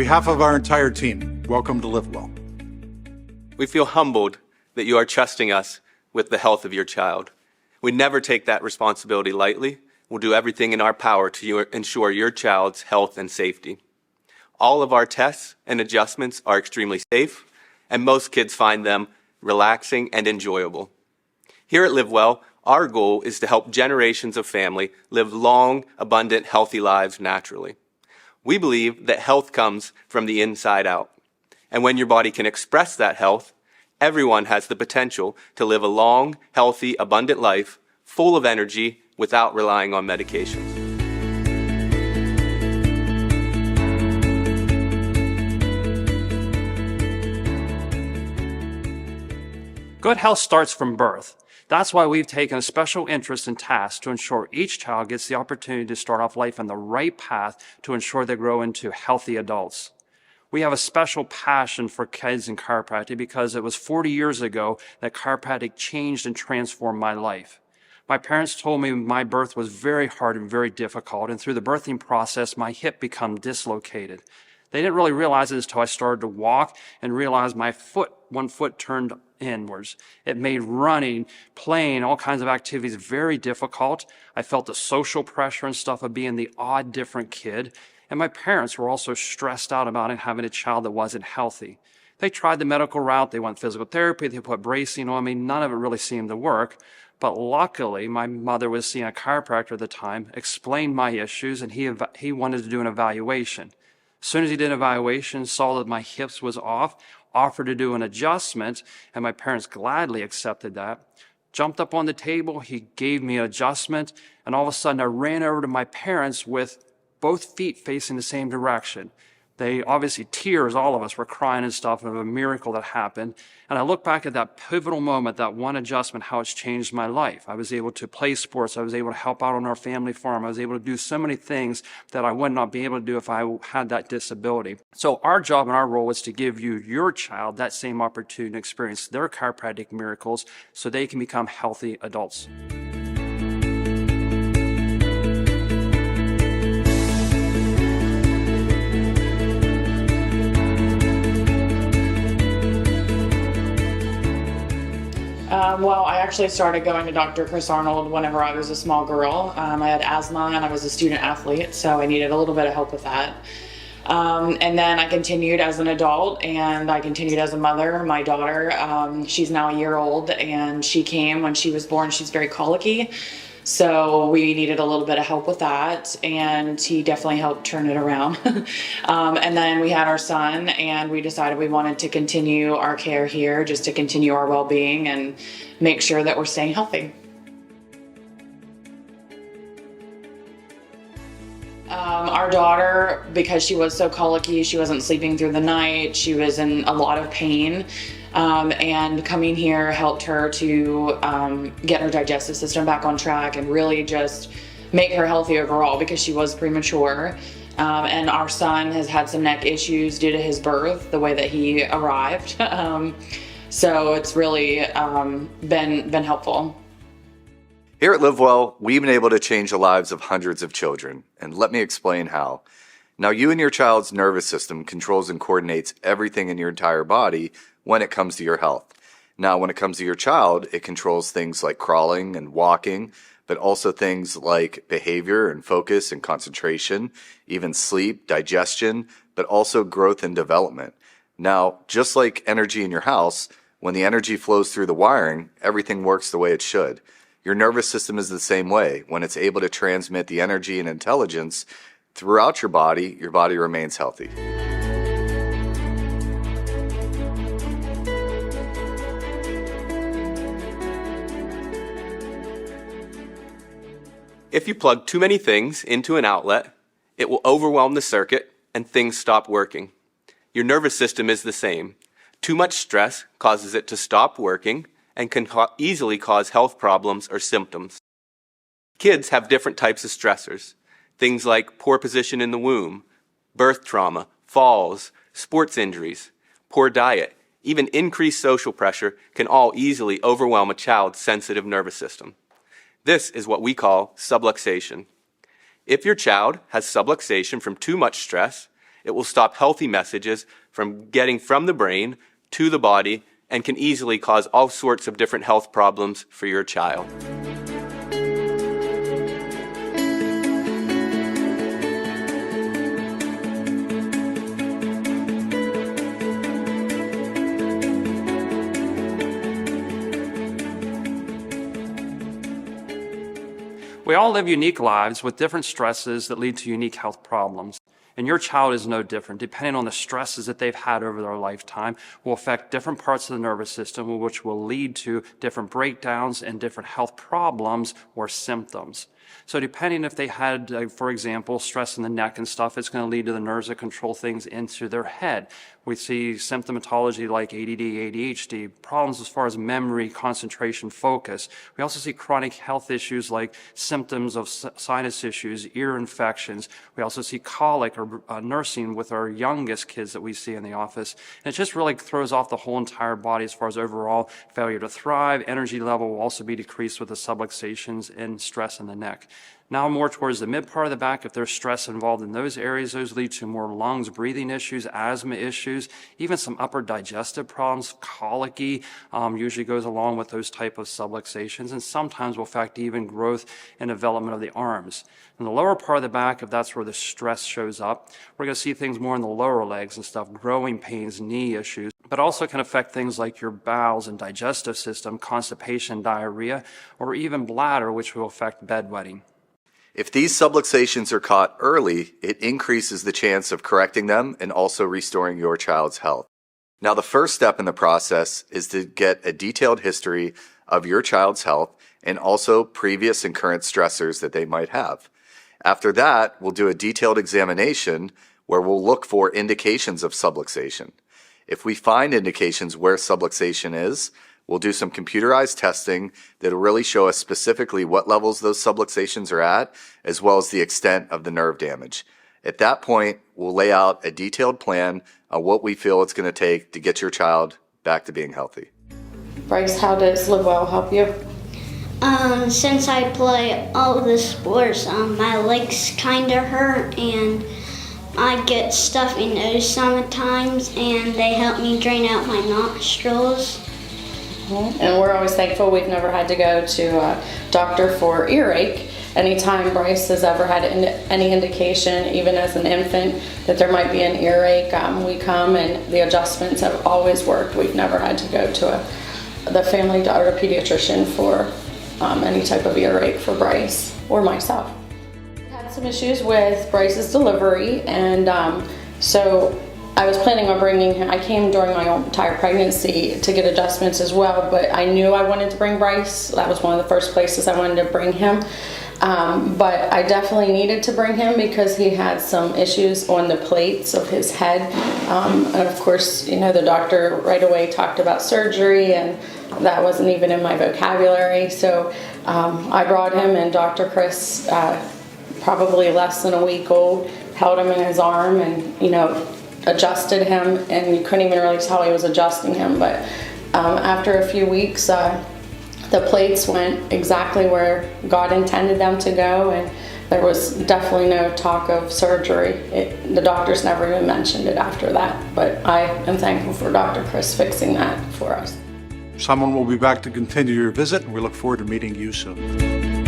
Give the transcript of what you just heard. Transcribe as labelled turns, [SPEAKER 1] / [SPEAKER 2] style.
[SPEAKER 1] behalf of our entire team, welcome to Live Well.
[SPEAKER 2] We feel humbled that you are trusting us with the health of your child. We never take that responsibility lightly. We'll do everything in our power to ensure your child's health and safety. All of our tests and adjustments are extremely safe, and most kids find them relaxing and enjoyable. Here at Live Well, our goal is to help generations of family live long, abundant, healthy lives naturally. We believe that health comes from the inside out. And when your body can express that health, everyone has the potential to live a long, healthy, abundant life full of energy without relying on medications.
[SPEAKER 3] Good health starts from birth. That's why we've taken a special interest in tasks to ensure each child gets the opportunity to start off life on the right path to ensure they grow into healthy adults. We have a special passion for kids in chiropractic because it was 40 years ago that chiropractic changed and transformed my life. My parents told me my birth was very hard and very difficult, and through the birthing process, my hip became dislocated. They didn't really realize it until I started to walk and realized one foot turned inwards. It made running, playing, all kinds of activities very difficult. I felt the social pressure and stuff of being the odd, different kid. And my parents were also stressed out about having a child that wasn't healthy. They tried the medical route. They went physical therapy. They put bracing on me. None of it really seemed to work. But luckily, my mother was seeing a chiropractor at the time, explained my issues, and he wanted to do an evaluation. As soon as he did an evaluation, saw that my hips was off, offered to do an adjustment, and my parents gladly accepted that. Jumped up on the table, he gave me an adjustment, and all of a sudden I ran over to my parents with both feet facing the same direction. They obviously, tears, all of us were crying and stuff of a miracle that happened. And I look back at that pivotal moment, that one adjustment, how it's changed my life. I was able to play sports. I was able to help out on our family farm. I was able to do so many things that I would not be able to do if I had that disability. So our job and our role is to give you, your child, that same opportunity to experience their chiropractic miracles so they can become healthy adults.
[SPEAKER 4] Well, I actually started going to Dr. Chris Arnold whenever I was a small girl. I had asthma and I was a student athlete, so I needed a little bit of help with that. And then I continued as an adult, and I continued as a mother. My daughter, she's now a year old, and she came when she was born. She's very colicky, so we needed a little bit of help with that, and he definitely helped turn it around. And then we had our son, and we decided we wanted to continue our care here, just to continue our well-being and make sure that we're staying healthy. Our daughter, because she was so colicky, she wasn't sleeping through the night, she was in a lot of pain, and coming here helped her to get her digestive system back on track and really just make her healthy overall, because she was premature. And our son has had some neck issues due to his birth, the way that he arrived. So it's really been helpful.
[SPEAKER 5] Here at Live Well, we've been able to change the lives of hundreds of children, and let me explain how. Now, you and your child's nervous system controls and coordinates everything in your entire body when it comes to your health. Now, when it comes to your child, it controls things like crawling and walking, but also things like behavior and focus and concentration, even sleep, digestion, but also growth and development. Now, just like energy in your house, when the energy flows through the wiring, everything works the way it should. Your nervous system is the same way. When it's able to transmit the energy and intelligence throughout your body remains healthy.
[SPEAKER 2] If you plug too many things into an outlet, it will overwhelm the circuit and things stop working. Your nervous system is the same. Too much stress causes it to stop working and can easily cause health problems or symptoms. Kids have different types of stressors. Things like poor position in the womb, birth trauma, falls, sports injuries, poor diet, even increased social pressure can all easily overwhelm a child's sensitive nervous system. This is what we call subluxation. If your child has subluxation from too much stress, It will stop healthy messages from getting from the brain to the body and can easily cause all sorts of different health problems for your child.
[SPEAKER 3] We all live unique lives with different stresses that lead to unique health problems. And your child is no different. Depending on the stresses that they've had over their lifetime will affect different parts of the nervous system, which will lead to different breakdowns and different health problems or symptoms. So depending if they had, for example, stress in the neck and stuff, it's going to lead to the nerves that control things into their head. We see symptomatology like ADD, ADHD, problems as far as memory, concentration, focus. We also see chronic health issues like symptoms of sinus issues, ear infections. We also see colic or nursing with our youngest kids that we see in the office. And it just really throws off the whole entire body as far as overall failure to thrive. Energy level will also be decreased with the subluxations and stress in the neck. Now more towards the mid part of the back, if there's stress involved in those areas, those lead to more lungs, breathing issues, asthma issues, even some upper digestive problems, colicky usually goes along with those type of subluxations, and sometimes will affect even growth and development of the arms. In the lower part of the back, if that's where the stress shows up, we're going to see things more in the lower legs and stuff, growing pains, knee issues, but also can affect things like your bowels and digestive system, constipation, diarrhea, or even bladder, which will affect bedwetting.
[SPEAKER 5] If these subluxations are caught early, it increases the chance of correcting them and also restoring your child's health. Now, the first step in the process is to get a detailed history of your child's health and also previous and current stressors that they might have. After that, we'll do a detailed examination where we'll look for indications of subluxation. If we find indications where subluxation is, we'll do some computerized testing that'll really show us specifically what levels those subluxations are at, as well as the extent of the nerve damage. At that point, we'll lay out a detailed plan on what we feel it's going to take to get your child back to being healthy.
[SPEAKER 6] Bryce, how does Live Well help you?
[SPEAKER 7] Since I play all the sports, my legs kind of hurt and I get stuffy nose sometimes, and they help me drain out my nostrils.
[SPEAKER 6] And we're always thankful we've never had to go to a doctor for earache. Anytime Bryce has ever had any indication, even as an infant, that there might be an earache, we come and the adjustments have always worked. We've never had to go to the family or a pediatrician for any type of earache for Bryce or myself. Had some issues with Bryce's delivery, and so I was planning on bringing him. I came during my entire pregnancy to get adjustments as well, but I knew I wanted to bring Bryce. That was one of the first places I wanted to bring him. But I definitely needed to bring him because he had some issues on the plates of his head. And of course, you know, the doctor right away talked about surgery, and that wasn't even in my vocabulary. So I brought him, and Dr. Chris, probably less than a week old, held him in his arm and, you know, adjusted him, and you couldn't even really tell he was adjusting him. But after a few weeks, the plates went exactly where God intended them to go, and there was definitely no talk of surgery. The doctors never even mentioned it after that, but I am thankful for Dr. Chris fixing that for us.
[SPEAKER 1] Someone will be back to continue your visit, and we look forward to meeting you soon.